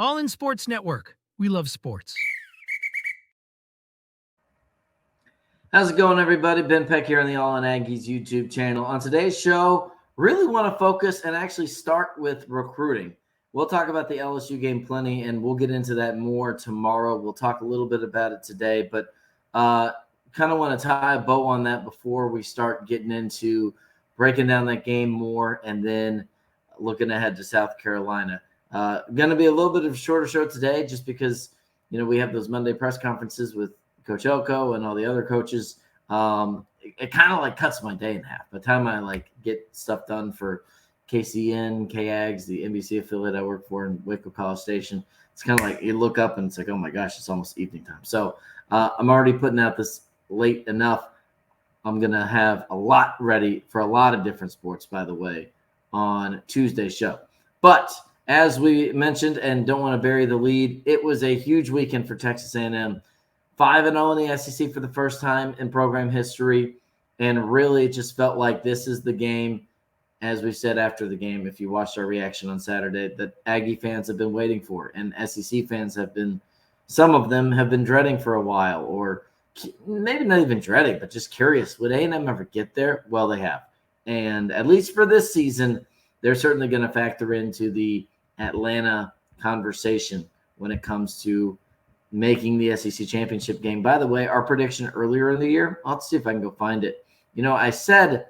All In Sports Network. We love sports. How's it going, everybody? Ben Peck here on the All In Aggies YouTube channel. On today's show, really want to focus and actually start with recruiting. We'll talk about the LSU game plenty, and we'll get into that more tomorrow. We'll talk a little bit about it today, but kind of want to tie a bow on that before we start getting into breaking down that game more and then looking ahead to South Carolina. Going to be a little bit of a shorter show today just because, we have those Monday press conferences with Coach Elko and all the other coaches. It kind of cuts my day in half. By the time I get stuff done for KCN, KAGS, the NBC affiliate I work for in Waco College Station, it's kind of you look up and it's oh my gosh, it's almost evening time. So I'm already putting out this late enough. I'm going to have a lot ready for a lot of different sports, by the way, on Tuesday's show. But as we mentioned, and don't want to bury the lead, it was a huge weekend for Texas A&M. 5-0 in the SEC for the first time in program history, and really it just felt like this is the game, as we said after the game, if you watched our reaction on Saturday, that Aggie fans have been waiting for, and SEC fans have been, some of them have been dreading for a while, or maybe not even dreading, but just curious, would A&M ever get there? Well, they have, and at least for this season, they're certainly going to factor into the Atlanta conversation when it comes to making the SEC championship game. By the way, our prediction earlier in the year, I'll see if I can go find it. I said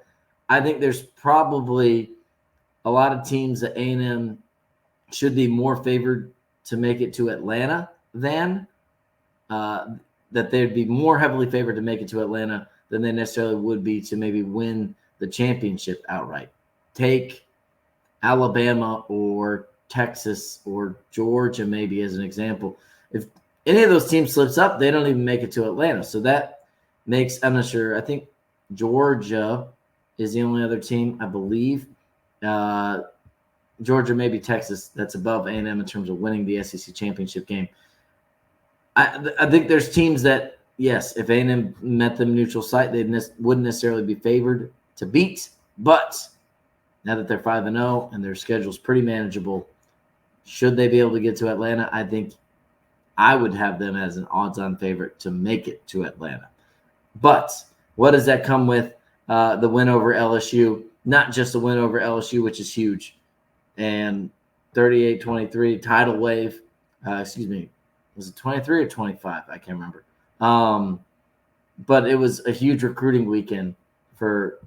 I think there's probably a lot of teams that A&M should be more favored to make it to Atlanta than that they'd be more heavily favored to make it to Atlanta than they necessarily would be to maybe win the championship outright. Take Alabama or Texas or Georgia maybe as an example. If any of those teams slips up, they don't even make it to Atlanta. So that makes, I'm not sure, I think Georgia is the only other team, I believe. Georgia, maybe Texas, that's above A&M in terms of winning the SEC championship game. I think there's teams that, yes, if A&M met them neutral site, they wouldn't necessarily be favored to beat. But now that they're 5-0 and their schedule's pretty manageable, should they be able to get to Atlanta, I think I would have them as an odds-on favorite to make it to Atlanta. But what does that come with? The win over LSU, not just a win over LSU, which is huge, and 38-23 tidal wave. Was it 23 or 25? I can't remember. But it was a huge recruiting weekend for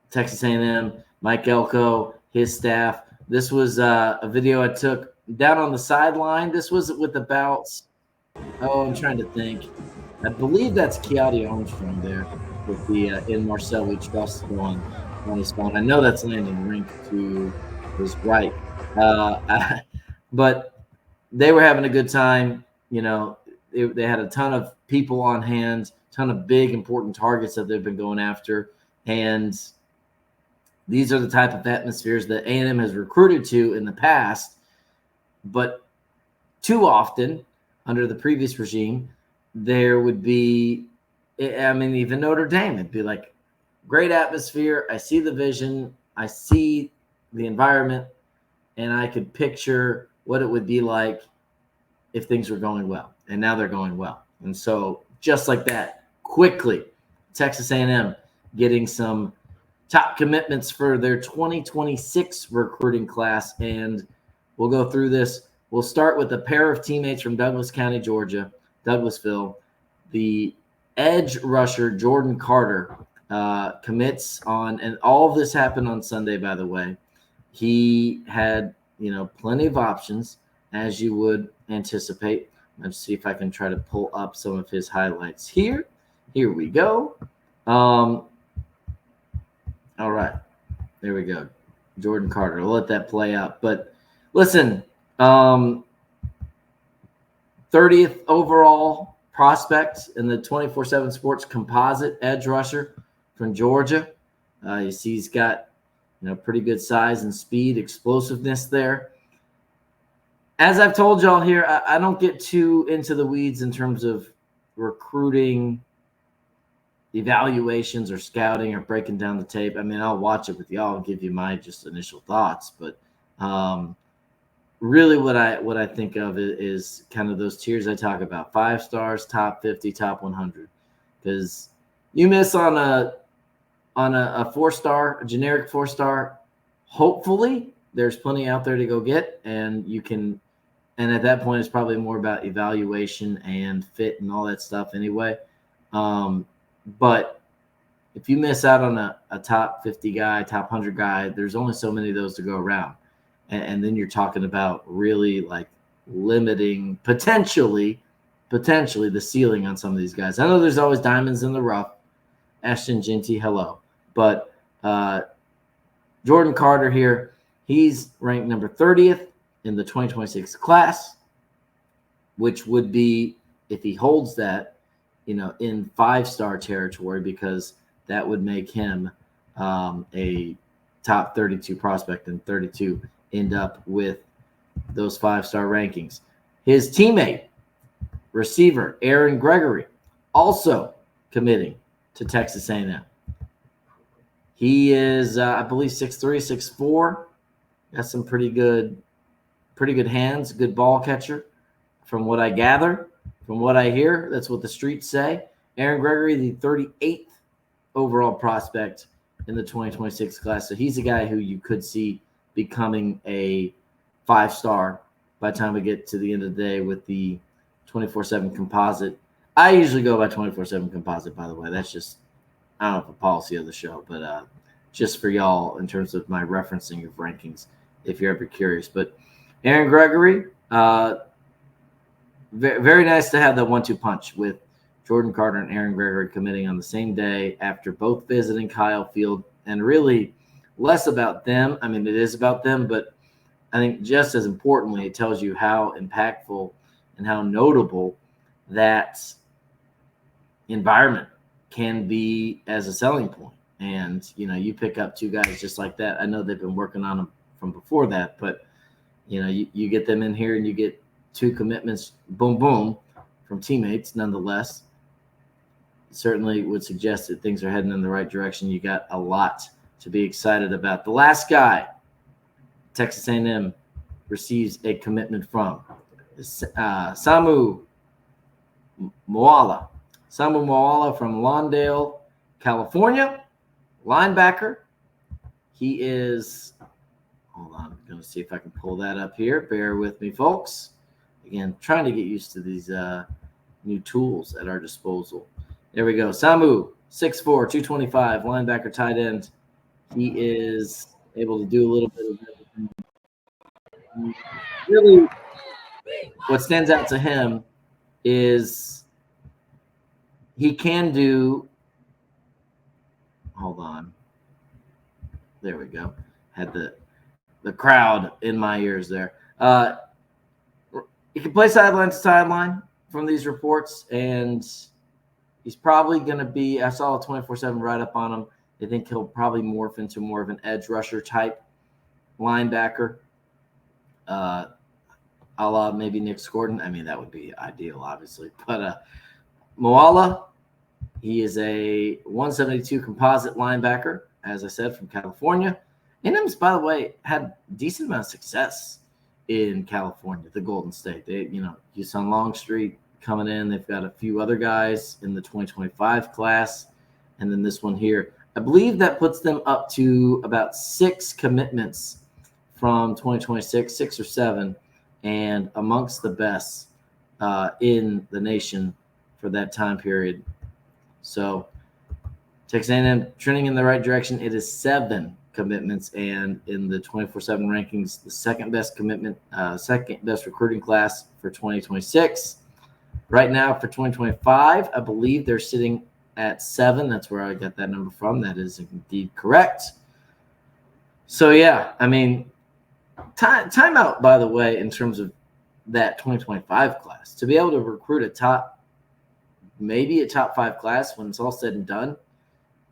Texas A&M, Mike Elko, his staff. This was a video I took down on the sideline. This was with about, I'm trying to think. I believe that's Keaty Armstrong there with the In Marcel We Trust going on his phone. I know that's Landon Rink to his right. But they were having a good time. They had a ton of people on hand, ton of big, important targets that they've been going after. And these are the type of atmospheres that A&M has recruited to in the past. But too often, under the previous regime, there would be, even Notre Dame, it'd be great atmosphere. I see the vision. I see the environment. And I could picture what it would be like if things were going well. And now they're going well. And so just like that, quickly, Texas A&M getting some top commitments for their 2026 recruiting class. And we'll go through this. We'll start with a pair of teammates from Douglas County, Georgia, Douglasville. The edge rusher, Jordan Carter, commits on, and all of this happened on Sunday, by the way. He had, plenty of options, as you would anticipate. Let's see if I can try to pull up some of his highlights here. Here we go. All right. There we go. Jordan Carter. I'll let that play out. But listen, 30th overall prospect in the 24/7 Sports composite edge rusher from Georgia. You see he's got pretty good size and speed, explosiveness there. As I've told y'all here, I don't get too into the weeds in terms of recruiting evaluations or scouting or breaking down the tape. I'll watch it with y'all and give you my just initial thoughts. But really what I think of is kind of those tiers I talk about: 5 stars, top 50, top 100. Because you miss on a 4-star, a generic 4-star, hopefully there's plenty out there to go get, and you can. And at that point, it's probably more about evaluation and fit and all that stuff anyway. But if you miss out on a top 50 guy, top 100 guy, there's only so many of those to go around. And then you're talking about really like limiting potentially the ceiling on some of these guys. I know there's always diamonds in the rough. Ashton Ginty, hello. But Jordan Carter here, he's ranked number 30th in the 2026 class, which would be, if he holds that, in 5-star territory, because that would make him a top 32 prospect, and 32 end up with those 5-star rankings. His teammate, receiver Aaron Gregory, also committing to Texas A&M. He is, I believe, 6'3", 6'4". Got some pretty good hands, good ball catcher. From what I gather, from what I hear, that's what the streets say. Aaron Gregory, the 38th overall prospect in the 2026 class. So he's a guy who you could see becoming a 5-star by the time we get to the end of the day with the 24/7 composite. I usually go by 24/7 composite, by the way. That's just, I don't know if a policy of the show, but just for y'all in terms of my referencing of rankings, if you're ever curious. But Aaron Gregory, very nice to have that 1-2 punch with Jordan Carter and Aaron Gregory committing on the same day after both visiting Kyle Field. And really less about them. I mean, it is about them, but I think just as importantly, it tells you how impactful and how notable that environment can be as a selling point. And, you pick up 2 guys just like that. I know they've been working on them from before that, but, you get them in here and you get 2 commitments, boom, boom, from teammates nonetheless. Certainly would suggest that things are heading in the right direction. You got a lot to be excited about. The last guy Texas A&M receives a commitment from is Samu Moala. Samu Moala from Lawndale, California, linebacker. He is, hold on, I'm going to see if I can pull that up here. Bear with me, folks. Again, trying to get used to these new tools at our disposal. There we go. Samu, 6'4", 225, linebacker, tight end. He is able to do a little bit of everything. Really, what stands out to him is he can do, hold on. There we go. Had the crowd in my ears there. He can play sideline to sideline from these reports, and he's probably going to be, I saw a 24/7 write-up on him. I think he'll probably morph into more of an edge rusher type linebacker, a la maybe Nick Scordon. I mean, that would be ideal, obviously. But Moala, he is a 172 composite linebacker, as I said, from California. A&M's, by the way, had a decent amount of success in California, the Golden State. They, Houston Longstreet coming in. They've got a few other guys in the 2025 class, and then this one here. I believe that puts them up to about 6 commitments from 2026, 6 or 7, and amongst the best in the nation for that time period. So Texas A&M trending in the right direction. It is 7 commitments, and in the 24/7 rankings, the second best commitment, second best recruiting class for 2026. Right now for 2025, I believe they're sitting at 7. That's where I got that number from. That is indeed correct. So yeah, I mean, timeout, by the way, in terms of that 2025 class, to be able to recruit maybe a top 5 class when it's all said and done,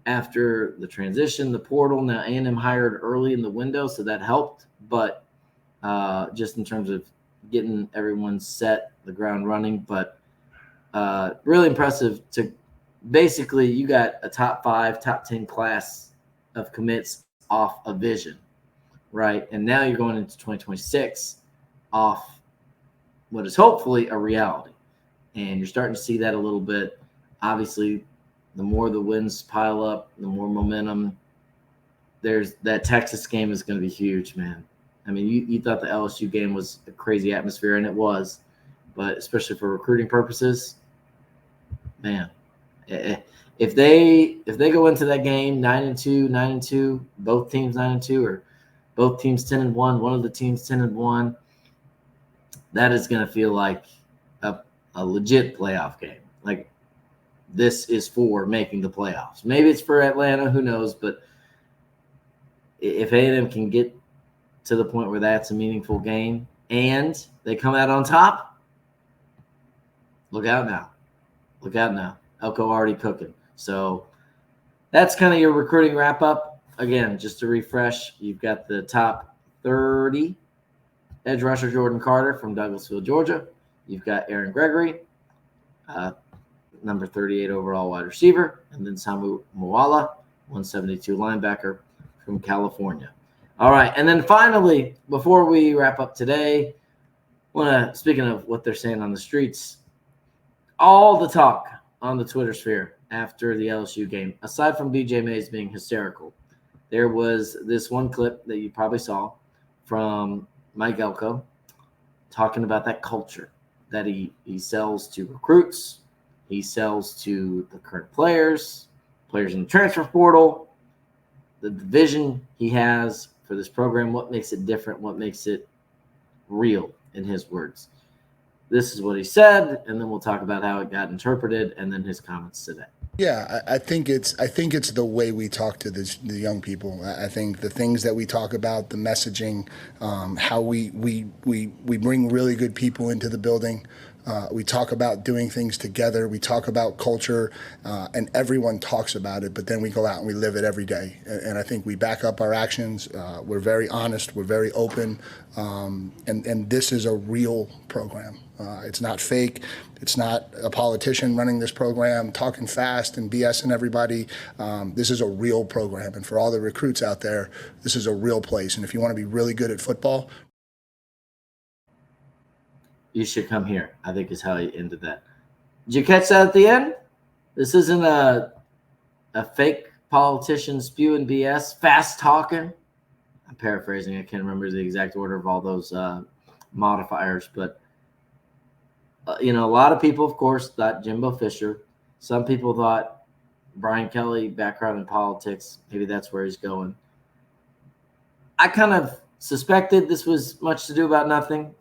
after the transition, the portal. Now A&M hired early in the window, so that helped. But just in terms of getting everyone set, the ground running. But really impressive to basically you got a top 5, top 10 class of commits off a vision, right? And now you're going into 2026 off what is hopefully a reality. And you're starting to see that a little bit. Obviously, the more the wins pile up, the more momentum. There's that Texas game is going to be huge, man. I mean, you thought the LSU game was a crazy atmosphere, and it was, but especially for recruiting purposes, man, if they go into that game 9-2, both teams 9-2, or both teams 10-1, one of the teams 10-1, that is going to feel like a legit playoff game. Like, this is for making the playoffs. Maybe it's for Atlanta, who knows? But if A&M can get to the point where that's a meaningful game and they come out on top, look out now. Look out now. Elko already cooking. So that's kind of your recruiting wrap-up. Again, just to refresh, you've got the top 30 edge rusher Jordan Carter from Douglasville, Georgia. You've got Aaron Gregory, number 38 overall wide receiver, and then Samu Moala, 172 linebacker from California. All right, and then finally, before we wrap up today, speaking of what they're saying on the streets, all the talk on the Twitter sphere after the LSU game, aside from BJ Mays being hysterical, there was this one clip that you probably saw from Mike Elko talking about that culture that he sells to recruits, he sells to the current players in the transfer portal, the vision he has for this program, what makes it different, what makes it real, in his words. This is what he said, and then we'll talk about how it got interpreted, and then his comments today. Yeah, I think it's the way we talk to the young people. I think the things that we talk about, the messaging, how we bring really good people into the building. We talk about doing things together. We talk about culture, and everyone talks about it, but then we go out and we live it every day. And I think we back up our actions. We're very honest. We're very open. And this is a real program. It's not fake. It's not a politician running this program, talking fast and BSing everybody. This is a real program. And for all the recruits out there, this is a real place. And if you want to be really good at football, you should come here, I think is how he ended that. Did you catch that at the end? This isn't a fake politician spewing BS, fast talking. I'm paraphrasing. I can't remember the exact order of all those modifiers. But, a lot of people, of course, thought Jimbo Fisher. Some people thought Brian Kelly, background in politics. Maybe that's where he's going. I kind of suspected this was much to do about nothing.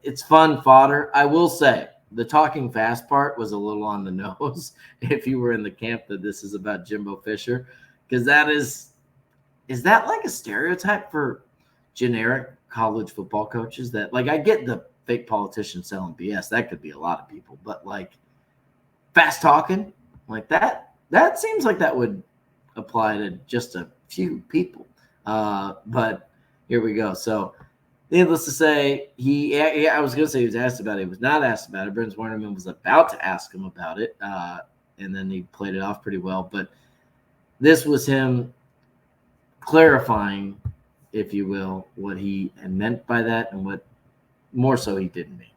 It's fun fodder. I will say the talking fast part was a little on the nose if you were in the camp that this is about Jimbo Fisher, because is that like a stereotype for generic college football coaches? That, like, I get the fake politician selling BS. That could be a lot of people, but like fast talking like that seems like that would apply to just a few people. But here we go. So, needless to say, I was going to say he was asked about it. He was not asked about it. Brent Wernerman was about to ask him about it, and then he played it off pretty well. But this was him clarifying, if you will, what he had meant by that and what more so he didn't mean.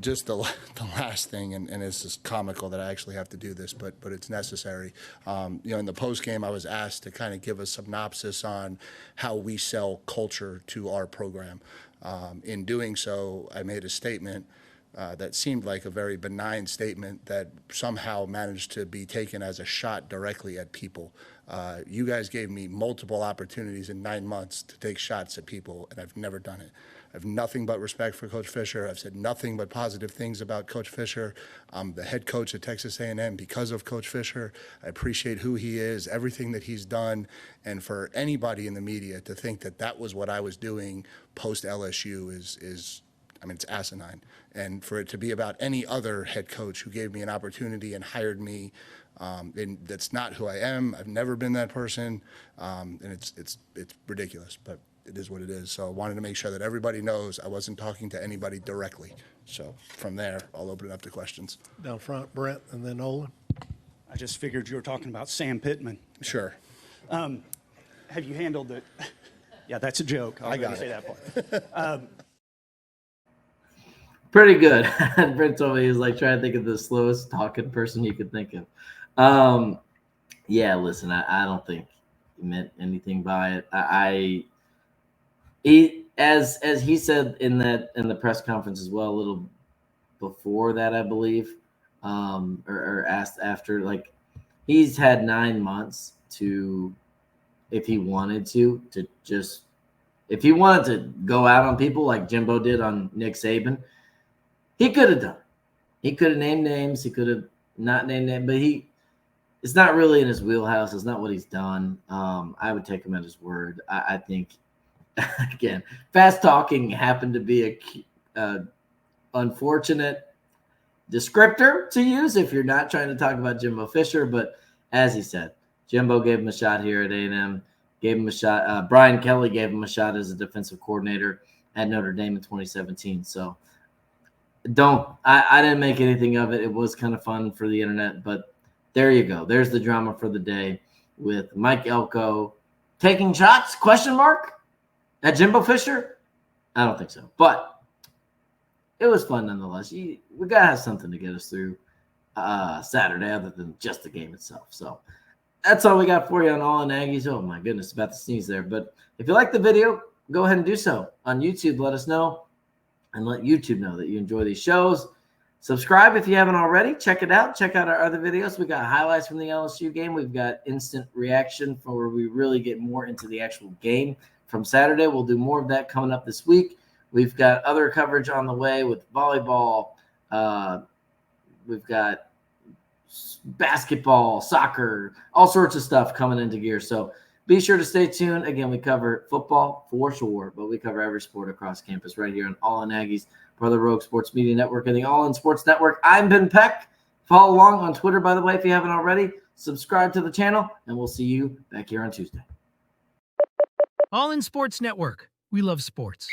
Just the last thing, and it's just comical that I actually have to do this, but it's necessary. In the post game, I was asked to kind of give a synopsis on how we sell culture to our program. In doing so, I made a statement that seemed like a very benign statement that somehow managed to be taken as a shot directly at people. You guys gave me multiple opportunities in 9 months to take shots at people, and I've never done it. I have nothing but respect for Coach Fisher. I've said nothing but positive things about Coach Fisher. I'm the head coach at Texas A&M because of Coach Fisher. I appreciate who he is, everything that he's done. And for anybody in the media to think that that was what I was doing post LSU is it's asinine. And for it to be about any other head coach who gave me an opportunity and hired me, and that's not who I am. I've never been that person, and it's ridiculous, but it is what it is. So I wanted to make sure that everybody knows I wasn't talking to anybody directly. So from there, I'll open it up to questions. Down front, Brent, and then Olin. I just figured you were talking about Sam Pittman. Sure. Have you handled it? Yeah, that's a joke. I got say it. that part. Pretty good. Brent told me he was like trying to think of the slowest talking person you could think of. Yeah, listen, I don't think he meant anything by it. As he said in the press conference as well, a little before that, I believe, or asked after, like, he's had 9 months to, if he wanted to just, if he wanted to go out on people like Jimbo did on Nick Saban, he could have done it. He could have named names. He could have not named names, but it's not really in his wheelhouse. It's not what he's done. I would take him at his word. I think, again, fast talking happened to be a unfortunate descriptor to use if you're not trying to talk about Jimbo Fisher. But as he said, Jimbo gave him a shot here at A&M, gave him a shot. Brian Kelly gave him a shot as a defensive coordinator at Notre Dame in 2017. So I didn't make anything of it. It was kind of fun for the internet, but there you go. There's the drama for the day with Mike Elko taking shots, question mark, at Jimbo Fisher? I don't think so, but it was fun nonetheless. We got to have something to get us through Saturday other than just the game itself. So that's all we got for you on All In Aggies. Oh, my goodness, about to sneeze there. But if you like the video, go ahead and do so on YouTube. Let us know and let YouTube know that you enjoy these shows. Subscribe if you haven't already. Check it out. Check out our other videos. We got highlights from the LSU game. We've got instant reaction for where we really get more into the actual game from Saturday. We'll do more of that coming up this week. We've got other coverage on the way with volleyball. We've got basketball, soccer, all sorts of stuff coming into gear. So be sure to stay tuned. Again, we cover football for sure, but we cover every sport across campus right here on All In Aggies, part of the Rogue Sports Media Network and the All In Sports Network. I'm Ben Peck. Follow along on Twitter, by the way, if you haven't already. Subscribe to the channel, and we'll see you back here on Tuesday. All in Sports Network. We love sports.